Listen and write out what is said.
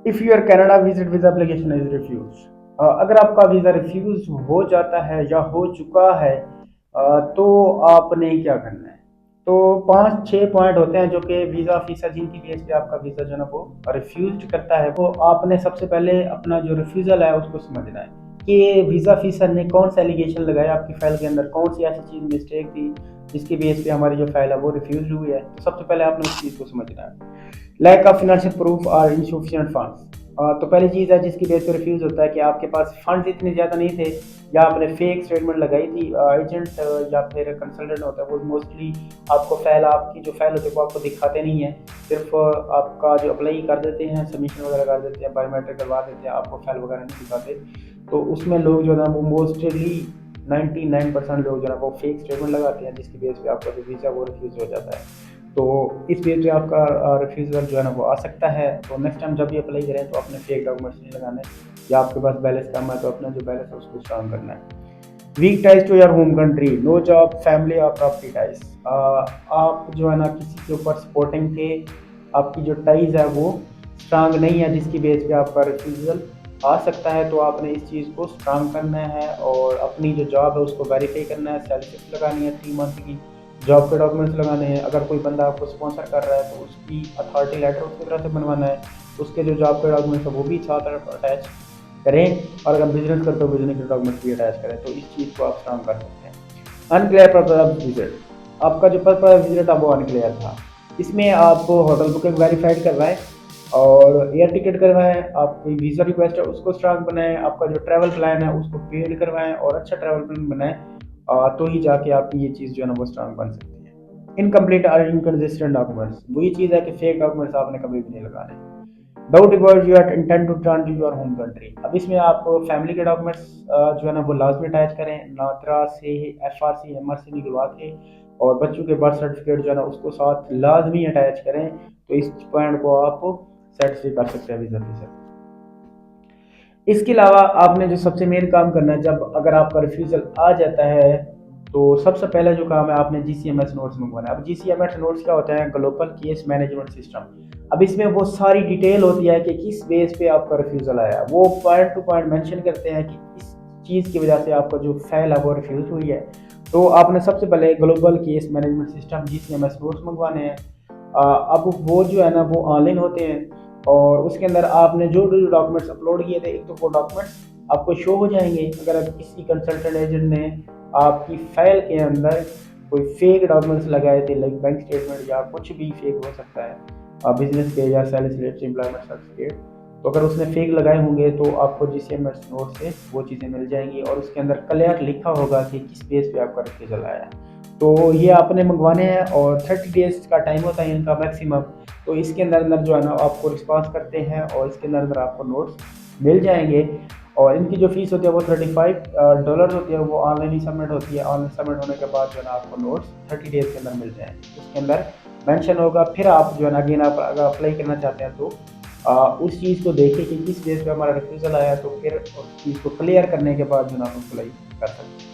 If your Canada visit visa application is refuse, अगर आपका visa refuse हो जाता है या हो चुका है, तो आपने क्या करना है। तो 5-6 पॉइंट होते हैं जो कि वीज़ा ऑफिसर जिनकी बेस पे आपका वीज़ा जो है ना वो रिफ्यूज करता है, वो आपने सबसे पहले अपना जो रिफ्यूज़ल है उसको समझना है कि वीज़ा ऑफिसर ने कौन सा एलिगेशन लगाया आपकी फ़ाइल के अंदर, कौन सी ऐसी चीज़ मिस्टेक थी जिसकी बेस पे हमारी जो फाइल है वो रिफ्यूज हुई है। तो सबसे पहले आपने उस चीज़ को समझना है। लैक ऑफ फाइनेंशियल प्रूफ और इनसफिशिएंट फंड्स, तो पहली चीज़ है जिसकी बेस पे रिफ्यूज़ होता है कि आपके पास फंड्स इतने ज़्यादा नहीं थे, या आपने फेक स्टेटमेंट लगाई थी। एजेंट या फिर कंसल्टेंट होता है वो मोस्टली आपको फाइल, आपकी जो फाइल होती है वो आपको दिखाते नहीं है, सिर्फ आपका जो अप्लाई कर देते हैं, सबमिशन वगैरह कर देते हैं, बायोमेट्रिक करवा देते हैं, आपको फाइल वगैरह नहीं दिखाते। तो उसमें लोग जो है ना वो मोस्टली 99% लोग जो है वो फेक स्टेटमेंट लगाते हैं, जिसकी बेस पे आपका जो वीज़ा वो रिफ्यूज़ हो जाता है। तो इस बेस पे आपका रिफ्यूज़ल जो है ना वो आ सकता है। तो नेक्स्ट टाइम जब भी अप्लाई करें तो अपने फेक डॉक्यूमेंट्स नहीं लगाने, या आपके पास बैलेंस कम है तो अपना जो बैलेंस है उसको स्ट्रॉन्ग करना है। Weak ties to your home country, no job, family और प्रॉपर्टी टाइज, आप जो है ना किसी के ऊपर सपोर्टिंग थे, आपकी जो टाइज है वो स्ट्रांग नहीं है, जिसकी बेस पे आपका रिफ्यूज़ल आ सकता है। तो आपने इस चीज़ को स्ट्रांग करना है और अपनी जो जॉब है उसको वेरीफाई करना है, सैलरी लगानी है 3 मंथ की, जॉब के डॉक्यूमेंट्स लगाने हैं। अगर कोई बंदा आपको स्पॉन्सर कर रहा है तो उसकी अथॉरिटी लेटर उसकी तरफ से बनवाना है, उसके जो जॉब के डॉक्यूमेंट्स है वो भी साथ अटैच करें, और अगर बिजनेस करते हो बिजनेस के डॉक्यूमेंट्स भी अटैच करें। तो इस चीज़ को आप स्ट्रांग कर सकते हैं। अनक्लियर पर्पज ऑफ विजिट, आपका जो पर्पज ऑफ विजिट था वो अनक्लियर था। इसमें आप होटल बुकिंग वेरीफाइड करवाएं और एयर टिकट करवाएं, आपकी वीज़ा रिक्वेस्ट है उसको स्ट्रांग बनाएं, आपका जो ट्रैवल प्लान है उसको पेड करवाएं और अच्छा ट्रैवल प्लान बनाएं, तो ही जाके आपकी ये चीज़ जो है ना वो स्ट्रांग बन सकती है। इनकम्प्लीट और इनकन्सिस्टेंट डॉक्यूमेंट्स, वही चीज़ है कि फेक डॉक्यूमेंट्स आपने कभी भी नहीं लगाने। Doubt about your intent to return to your home country, अब इसमें आप फैमिली के डॉक्यूमेंट्स जो है ना वो लाजमी अटैच करें, नात्रा से FRC MRC निकलवा के, और बच्चों के बर्थ सर्टिफिकेट जो है ना उसको साथ लाजमी अटैच करें। तो इस पॉइंट को आप सेटिस्फाई कर सकते हैं वीज़ा ऑफिसर। इसके अलावा आपने जो सबसे मेन काम करना है, जब अगर आपका रिफ्यूज़ल आ जाता है तो सबसे पहले जो काम है आपने GCMS नोट्स मंगवाना है। अब GCMS नोट्स क्या होता है, ग्लोबल केस मैनेजमेंट सिस्टम। अब इसमें वो सारी डिटेल होती है कि किस बेस पे आपका रिफ्यूज़ल आया, वो पॉइंट टू पॉइंट मेंशन करते हैं कि इस चीज़ की वजह से आपका जो फाइल है वो रिफ्यूज़ हुई है। तो आपने सबसे पहले global case management system GCMS notes मंगवाने हैं। अब वो जो है ना वो ऑनलाइन होते हैं, और उसके अंदर आपने जो जो डॉक्यूमेंट्स अपलोड किए थे, एक तो वो डॉक्यूमेंट्स आपको शो हो जाएंगे। अगर किसी कंसल्टेंट एजेंट ने आपकी फाइल के अंदर कोई फेक डॉक्यूमेंट्स लगाए थे, लाइक बैंक स्टेटमेंट या कुछ भी फेक हो सकता है, बिजनेस के या सैलरी स्लिप, एम्प्लॉयमेंट सर्टिफिकेट, तो अगर उसने फेक लगाए होंगे तो आपको GCMS नोट से वो चीज़ें मिल जाएंगी, और उसके अंदर क्लियर लिखा होगा कि किस बेस पे आपका रिफ्यूजल आया है। तो ये आपने मंगवाने हैं, और 30 डेज का टाइम होता है इनका मैक्सिमम। तो इसके अंदर अंदर जो है ना आपको रिस्पॉन्स करते हैं, और इसके अंदर अंदर आपको नोट्स मिल जाएंगे। और इनकी जो फीस होती है वो $35 होती है, वो ऑनलाइन ही सबमिट होती है। ऑनलाइन सबमिट होने के बाद जो है ना आपको नोट्स 30 डेज के अंदर मिल जाएंगे, उसके अंदर मेंशन होगा। फिर आप जो है ना अगेन आप अगर अप्लाई करना चाहते हैं तो उस चीज़ को देखिए कि किस बेस पे हमारा रिफ्यूज़ल आया, तो फिर उस चीज़ को क्लियर करने के बाद जो है ना आप अप्लाई कर सकते हैं।